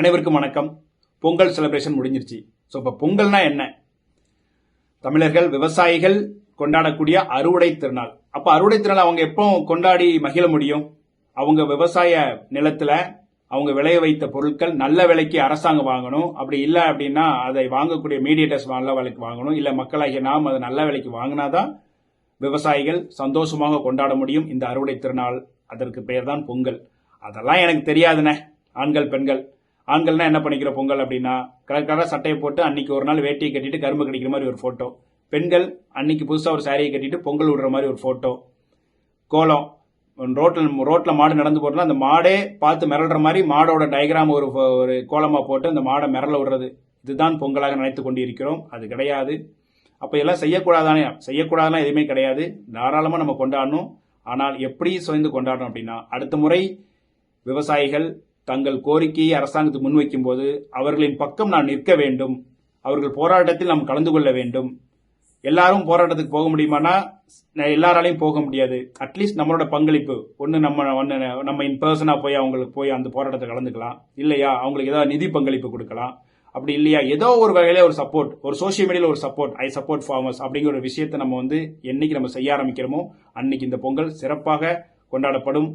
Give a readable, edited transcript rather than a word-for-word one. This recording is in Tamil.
அனைவருக்கும் வணக்கம். பொங்கல் செலிப்ரேஷன் முடிஞ்சிருச்சு. ஸோ இப்போ பொங்கல்னா என்ன? தமிழர்கள் விவசாயிகள் கொண்டாடக்கூடிய அறுவடை திருநாள். அப்போ அறுவடை திருநாள் அவங்க எப்போ கொண்டாடி மகிழ முடியும்? அவங்க விவசாய நிலத்துல அவங்க விளைய வைத்த பொருட்கள் நல்ல விலைக்கு அரசாங்கம் வாங்கணும். அப்படி இல்லை அப்படின்னா அதை வாங்கக்கூடிய மீடியேட்டர்ஸ் நல்ல விலைக்கு வாங்கணும். இல்லை மக்களாகிய நாம் அதை நல்ல விலைக்கு வாங்கினாதான் விவசாயிகள் சந்தோஷமாக கொண்டாட முடியும் இந்த அறுவடை திருநாள். அதற்கு பெயர் தான் பொங்கல். அதெல்லாம் எனக்கு தெரியாதுண்ணே. ஆண்கள் பெண்கள் ஆண்கள்னா என்ன பண்ணிக்கிற பொங்கல் அப்படின்னா கலர் சட்டையை போட்டு அன்னைக்கு ஒரு நாள் வேட்டியை கட்டிட்டு கரும்பு கடிக்கிற மாதிரி ஒரு போட்டோ. பெண்கள் அன்னைக்கு புதுசாக ஒரு சாரியை கட்டிட்டு பொங்கல் விடுற மாதிரி ஒரு போட்டோ. கோலம் ரோட்ல மாடு நடந்து போறதுனா அந்த மாடே பார்த்து மிரள்ற மாதிரி மாடோட டயக்ராம் ஒரு கோலமா போட்டு அந்த மாடை மிரள விடுறது. இதுதான் பொங்கலாக நினைத்து கொண்டிருக்கிறோம். அது கிடையாது. அப்ப எல்லாம் செய்யக்கூடாதுன்னா எதுவுமே கிடையாது. தாராளமா நம்ம கொண்டாடணும். ஆனால் எப்படி சேர்ந்து கொண்டாடணும் அப்படின்னா அடுத்த முறை விவசாயிகள் தங்கள் கோரிக்கையை அரசாங்கத்துக்கு முன்வைக்கும் போது அவர்களின் பக்கம் நான் நிற்க வேண்டும். அவர்கள் போராட்டத்தில் நாம் கலந்து கொள்ள வேண்டும். எல்லாரும் போராட்டத்துக்கு போக முடியுமானா எல்லாராலையும் போக முடியாது. அட்லீஸ்ட் நம்மளோட பங்களிப்பு ஒன்று நம்ம இன் பர்சனா அவங்களுக்கு போய் அந்த போராட்டத்தை கலந்துக்கலாம். இல்லையா அவங்களுக்கு ஏதாவது நிதி பங்களிப்பு கொடுக்கலாம். அப்படி இல்லையா ஏதோ ஒரு வகையில ஒரு சப்போர்ட், ஒரு சோசியல் மீடியால ஒரு சப்போர்ட், ஐ சப்போர்ட் ஃபார்மர்ஸ் அப்படிங்கிற ஒரு விஷயத்தை நம்ம என்னைக்கு நம்ம செய்ய ஆரம்பிக்கிறோமோ அன்னைக்கு இந்த பொங்கல் சிறப்பாக கொண்டாடப்படும்.